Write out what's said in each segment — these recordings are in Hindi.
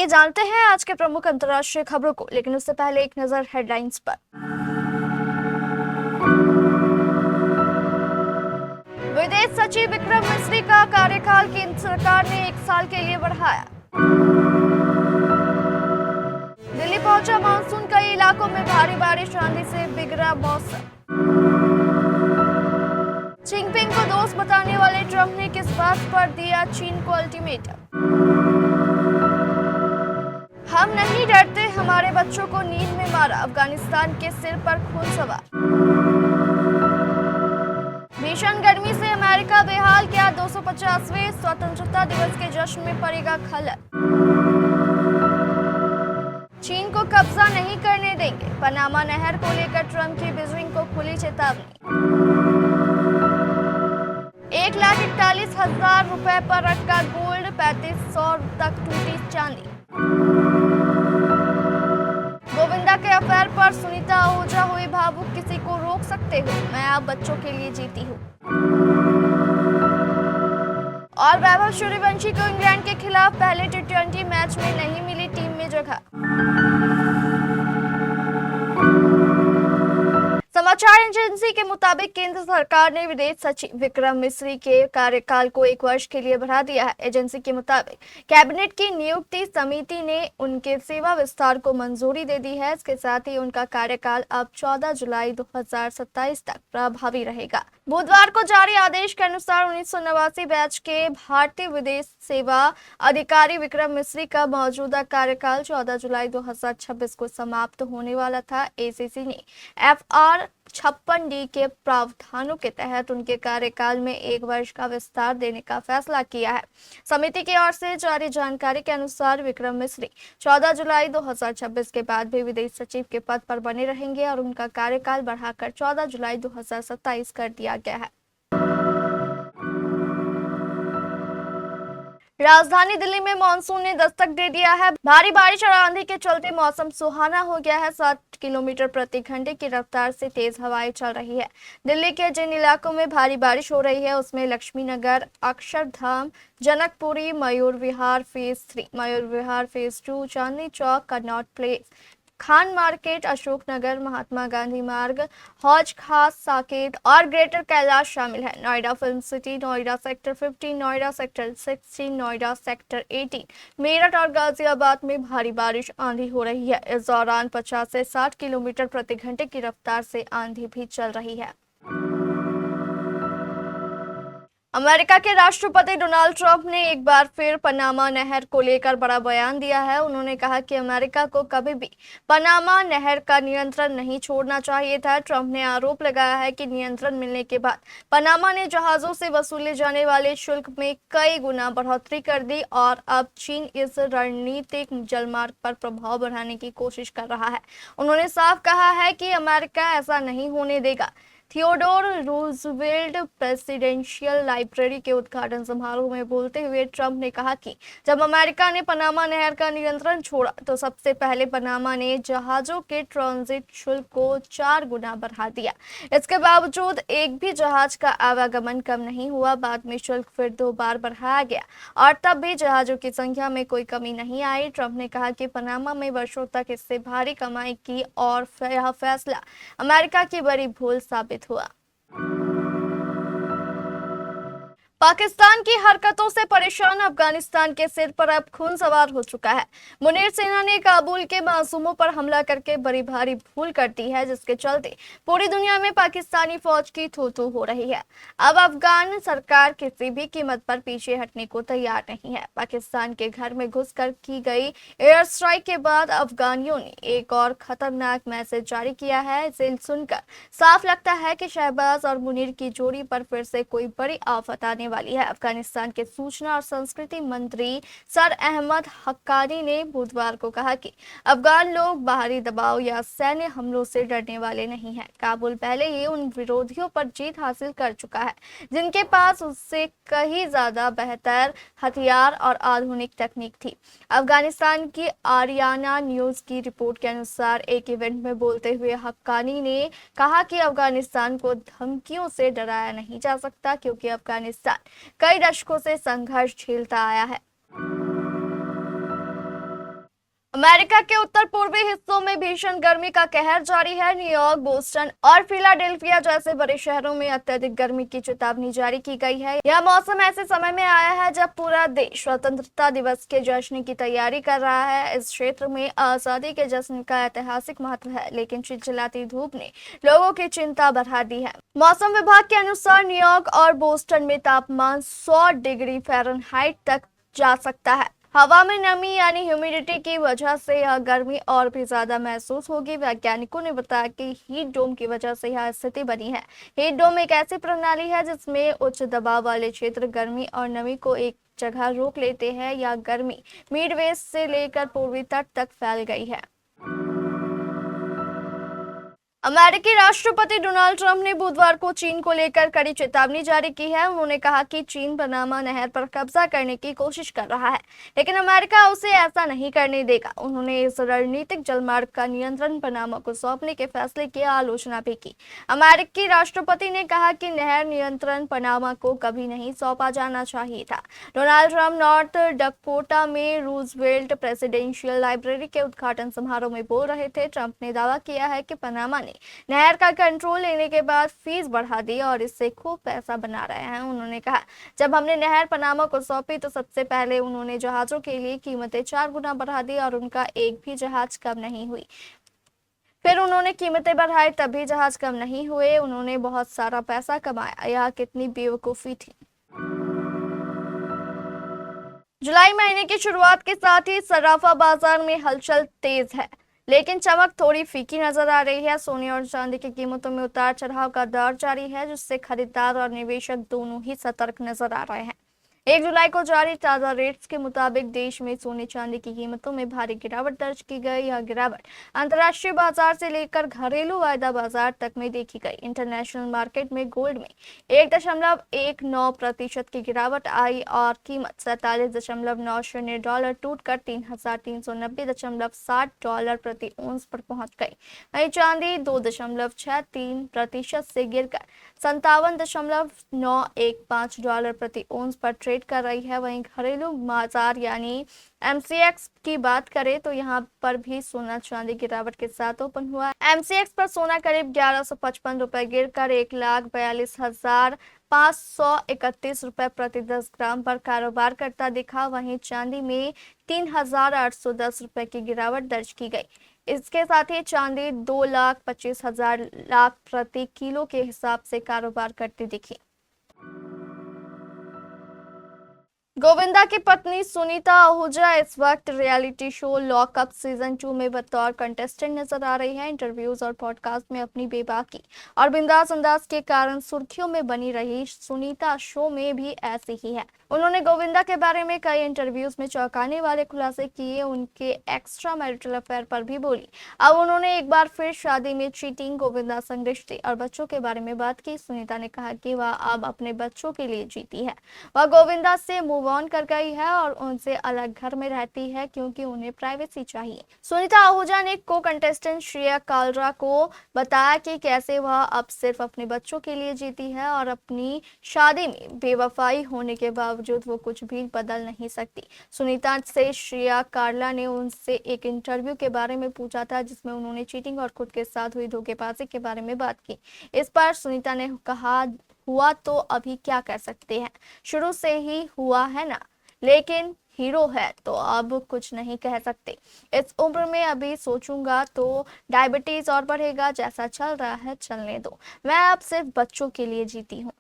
आइए जानते हैं आज के प्रमुख अंतर्राष्ट्रीय खबरों को, लेकिन उससे पहले एक नजर हेडलाइंस पर। विदेश सचिव विक्रम मिस्री का कार्यकाल केंद्र सरकार ने 1 साल के लिए बढ़ाया। दिल्ली पहुंचा मानसून, कई इलाकों में भारी बारिश, आंधी से बिगड़ा मौसम। जिनपिंग को दोस्त बताने वाले ट्रंप ने किस बात पर दिया चीन को अल्टीमेटम। हम नहीं डरते, हमारे बच्चों को नींद में मारा, अफगानिस्तान के सिर पर खून सवार। भीषण गर्मी से अमेरिका बेहाल, क्या 250वें स्वतंत्रता दिवस के जश्न में पड़ेगा खलल। चीन को कब्जा नहीं करने देंगे, पनामा नहर को लेकर ट्रंप की बीजिंग को खुली चेतावनी। 1,41,000 रुपए पर रखा गोल्ड, 3500 तक टूटी चांदी। गोविंदा के अफेयर पर सुनीता आहूजा हुई भावुक, किसी को रोक सकते हो, मैं आप बच्चों के लिए जीती हूँ। और वैभव सूर्यवंशी को इंग्लैंड के खिलाफ पहले T20 मैच में नहीं मिली टीम में जगह। समाचार एजेंसी के मुताबिक केंद्र सरकार ने विदेश सचिव विक्रम मिस्री के कार्यकाल को 1 वर्ष के लिए बढ़ा दिया है। एजेंसी के मुताबिक कैबिनेट की नियुक्ति समिति ने उनके सेवा विस्तार को मंजूरी दे दी है। इसके साथ ही उनका कार्यकाल अब 14 जुलाई 2027 तक प्रभावी रहेगा। बुधवार को जारी आदेश के अनुसार 1989 बैच के भारतीय विदेश सेवा अधिकारी विक्रम मिस्री का मौजूदा कार्यकाल 14 जुलाई 2026 को समाप्त होने वाला था। एसीसी ने FR 56D के प्रावधानों के तहत उनके कार्यकाल में 1 वर्ष का विस्तार देने का फैसला किया है। समिति की ओर से जारी जानकारी के अनुसार विक्रम मिस्री 14 जुलाई 2026 के बाद भी विदेश सचिव के पद पर बने रहेंगे और उनका कार्यकाल बढ़ाकर 14 जुलाई 2027 कर दिया गया है। राजधानी दिल्ली में मानसून ने दस्तक दे दिया है। भारी बारिश और आंधी के चलते मौसम सुहाना हो गया है। 60 किलोमीटर प्रति घंटे की रफ्तार से तेज हवाएं चल रही है। दिल्ली के जिन इलाकों में भारी बारिश हो रही है उसमें लक्ष्मी नगर, अक्षरधाम, जनकपुरी, मयूर विहार फेज 3, मयूर विहार फेज 2, चांदनी चौक, कनॉट प्लेस, खान मार्केट, अशोक नगर, महात्मा गांधी मार्ग, हौज खास, साकेत और ग्रेटर कैलाश शामिल है। Noida film city, Noida sector 15, Noida sector 16, Noida sector 18, Meerut और गाजियाबाद में भारी बारिश, आंधी हो रही है। इस दौरान 50 से 60 किलोमीटर प्रति घंटे की रफ्तार से आंधी भी चल रही है। अमेरिका के राष्ट्रपति डोनाल्ड ट्रंप ने एक बार फिर पनामा नहर को लेकर बड़ा बयान दिया है। उन्होंने कहा कि अमेरिका को कभी भी पनामा नहर का नियंत्रण नहीं छोड़ना चाहिए था। ट्रंप ने आरोप लगाया है कि नियंत्रण मिलने के बाद पनामा ने जहाजों से वसूले जाने वाले शुल्क में कई गुना बढ़ोतरी कर दी और अब चीन इस रणनीतिक जलमार्ग पर प्रभाव बढ़ाने की कोशिश कर रहा है। उन्होंने साफ कहा है कि अमेरिका ऐसा नहीं होने देगा। थियोडोर रूजवेल्ट प्रेसिडेंशियल लाइब्रेरी के उद्घाटन समारोह में बोलते हुए ट्रंप ने कहा कि जब अमेरिका ने पनामा नहर का नियंत्रण छोड़ा तो सबसे पहले पनामा ने जहाजों के ट्रांजिट शुल्क को 4 गुना बढ़ा दिया। इसके बावजूद एक भी जहाज का आवागमन कम नहीं हुआ। बाद में शुल्क फिर 2 बार बढ़ाया गया और तब भी जहाजों की संख्या में कोई कमी नहीं आई। ट्रंप ने कहा कि पनामा में वर्षों तक इससे भारी कमाई की और यह फैसला अमेरिका की बड़ी भूल साबित हुआ। पाकिस्तान की हरकतों से परेशान अफगानिस्तान के सिर पर अब खून सवार हो चुका है। मुनीर सेना ने काबुल के मासूमों पर हमला करके बड़ी भारी भूल कर दी है, जिसके चलते पूरी दुनिया में पाकिस्तानी फौज की थू-थू हो रही है। अब अफगान सरकार किसी भी कीमत पर पीछे हटने को तैयार नहीं है। पाकिस्तान के घर में घुसकर की गई एयर स्ट्राइक के बाद अफगानियों ने एक और खतरनाक मैसेज जारी किया है। इसे सुनकर साफ लगता है कि शहबाज और मुनीर की जोड़ी पर फिर से कोई बड़ी आफत आने वाली है। अफगानिस्तान के सूचना और संस्कृति मंत्री सर अहमद हक्कानी ने बुधवार को कहा कि अफगान लोग बाहरी दबाव या सैन्य हमलों से डरने वाले नहीं हैं। काबुल पहले ही उन विरोधियों पर जीत हासिल कर चुका है जिनके पास उससे कहीं ज्यादा बेहतर हथियार और आधुनिक तकनीक थी। अफगानिस्तान की आरियाना न्यूज की रिपोर्ट के अनुसार एक इवेंट में बोलते हुए हक्कानी ने कहा कि अफगानिस्तान को धमकियों से डराया नहीं जा सकता, क्योंकि अफगानिस्तान कई दशकों से संघर्ष झेलता आया है। अमेरिका के उत्तर पूर्वी हिस्सों में भीषण गर्मी का कहर जारी है। न्यूयॉर्क, बोस्टन और फिलाडेल्फिया जैसे बड़े शहरों में अत्यधिक गर्मी की चेतावनी जारी की गई है। यह मौसम ऐसे समय में आया है जब पूरा देश स्वतंत्रता दिवस के जश्न की तैयारी कर रहा है। इस क्षेत्र में आजादी के जश्न का ऐतिहासिक महत्व है, लेकिन चिलचिलाती धूप ने लोगों की चिंता बढ़ा दी है। मौसम विभाग के अनुसार न्यूयॉर्क और बोस्टन में तापमान 100 डिग्री फ़ारेनहाइट तक जा सकता है। हवा में नमी यानी ह्यूमिडिटी की वजह से यह गर्मी और भी ज्यादा महसूस होगी। वैज्ञानिकों ने बताया कि हीट डोम की वजह से यह स्थिति बनी है। हीट डोम एक ऐसी प्रणाली है जिसमें उच्च दबाव वाले क्षेत्र गर्मी और नमी को एक जगह रोक लेते हैं। यह गर्मी मिडवेस्ट से लेकर पूर्वी तट तक फैल गई है। अमेरिकी राष्ट्रपति डोनाल्ड ट्रंप ने बुधवार को चीन को लेकर कड़ी चेतावनी जारी की है। उन्होंने कहा कि चीन पनामा नहर पर कब्जा करने की कोशिश कर रहा है, लेकिन अमेरिका उसे ऐसा नहीं करने देगा। उन्होंने इस रणनीतिक जलमार्ग का नियंत्रण पनामा को सौंपने के फैसले की आलोचना भी की। अमेरिकी राष्ट्रपति ने कहा कि नहर नियंत्रण पनामा को कभी नहीं सौंपा जाना चाहिए था। डोनाल्ड ट्रंप नॉर्थ डकोटा में रूजवेल्ट प्रेसिडेंशियल लाइब्रेरी के उद्घाटन समारोह में बोल रहे थे। ट्रंप ने दावा किया है कि पनामा ने नहर का कंट्रोल लेने के बाद फीस बढ़ा दी और इससे खूब पैसा बना रहे हैं। उन्होंने कहा, जब हमने नहर पनामा को सौंपी तो सबसे पहले उन्होंने जहाजों के लिए कीमतें 4 गुना बढ़ा दी और उनका एक भी जहाज कम नहीं हुई। फिर उन्होंने कीमतें बढ़ाई, तब भी जहाज कम नहीं हुए। उन्होंने बहुत सारा पैसा कमाया। यह कितनी बेवकूफी थी। जुलाई महीने की शुरुआत के साथ ही सराफा बाजार में हलचल तेज है, लेकिन चमक थोड़ी फीकी नजर आ रही है। सोने और चांदी की कीमतों में उतार चढ़ाव का दौर जारी है, जिससे खरीदार और निवेशक दोनों ही सतर्क नजर आ रहे हैं। 1 जुलाई को जारी ताजा रेट्स के मुताबिक देश में सोने चांदी की कीमतों में भारी गिरावट दर्ज की गई। यह गिरावट अंतर्राष्ट्रीय बाजार से लेकर घरेलू वायदा बाजार तक में देखी गई। इंटरनेशनल मार्केट में गोल्ड में 1.19% की गिरावट आई और कीमत $47.90 टूटकर $3,390.60 प्रति औंस पर पहुंच गई। वहीं चांदी 2.63% से गिरकर $57.915 प्रति औंस पर ट्रेड कर रही है। वहीं घरेलू बाजार यानी MCX की बात करें तो यहां पर भी सोना चांदी गिरावट के साथ ओपन हुआ। MCX पर सोना करीब 1155 रुपए गिरकर 1,42,531 रुपए प्रति 10 ग्राम पर कारोबार करता दिखा। वहीं चांदी में 3,810 रुपए की गिरावट दर्ज की गई। इसके साथ ही चांदी 2,25,000 लाख प्रति किलो के हिसाब से कारोबार करती दिखी। गोविंदा की पत्नी सुनीता आहूजा इस वक्त रियलिटी शो लॉकअप सीजन 2 में बतौर कंटेस्टेंट नजर आ रही है। इंटरव्यूज और पॉडकास्ट में अपनी बेबाकी और बिंदास अंदाज के कारण सुर्खियों में बनी रही सुनीता शो में भी ऐसी ही है। उन्होंने गोविंदा के बारे में कई इंटरव्यूज में चौंकाने वाले खुलासे किए। उनके एक्स्ट्रा मैरिटल अफेयर पर भी बोली। अब उन्होंने एक बार फिर शादी में चीटिंग, गोविंदा संग रिश्ते और बच्चों के बारे में बात की। सुनीता ने कहा कि वह अब अपने बच्चों के लिए जीती है। वह गोविंदा से मूव ऑन कर गई है और उनसे अलग घर में रहती है क्योंकि उन्हें प्राइवेसी चाहिए। सुनीता आहूजा ने को कंटेस्टेंट श्रेया कालरा को बताया कि कैसे वह अब सिर्फ अपने बच्चों के लिए जीती है और अपनी शादी में बेवफाई होने के बावजूद वो कुछ भी बदल नहीं सकती। सुनीता से श्रेया कालरा ने उनसे एक इंटरव्यू के बारे में पूछा था जिसमें उन्होंने चीटिंग और खुद के साथ हुई धोखेबाजी के बारे में बात की। इस पर सुनीता ने कहा, हुआ तो अभी क्या कर सकते हैं, शुरू से ही हुआ है ना, लेकिन हीरो है तो अब कुछ नहीं कह सकते। इस उम्र में अभी सोचूंगा तो डायबिटीज और बढ़ेगा। जैसा चल रहा है चलने दो, मैं अब सिर्फ बच्चों के लिए जीती हूँ।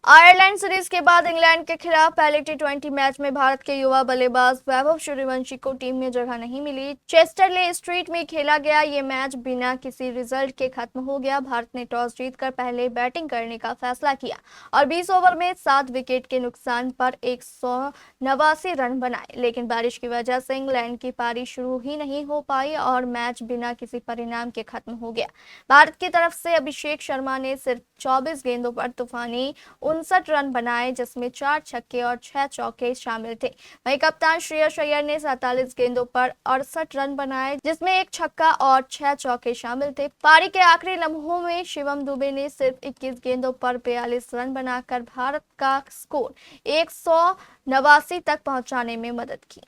आयरलैंड सीरीज के बाद इंग्लैंड के खिलाफ पहले T20 मैच में भारत के युवा बल्लेबाज वैभव सूर्यवंशी को टीम में जगह नहीं मिली। चेस्टरले स्ट्रीट में खेला गया ये मैच बिना किसी रिजल्ट के खत्म हो गया। भारत ने टॉस जीतकर पहले बैटिंग करने का फैसला किया और 20 ओवर में 7 विकेट के नुकसान पर 189 रन बनाए, लेकिन बारिश की वजह से इंग्लैंड की पारी शुरू ही नहीं हो पाई और मैच बिना किसी परिणाम के खत्म हो गया। भारत की तरफ से अभिषेक शर्मा ने सिर्फ 24 गेंदों पर तूफानी 59 रन बनाए, जिसमें 4 छक्के और 6 चौके शामिल थे। वहीं कप्तान श्रेयस अय्यर ने 47 गेंदों पर 68 रन बनाए, जिसमें 1 छक्का और 6 चौके शामिल थे। पारी के आखिरी लम्हों में शिवम दुबे ने सिर्फ 21 गेंदों पर 42 रन बनाकर भारत का स्कोर 189 तक पहुंचाने में मदद की।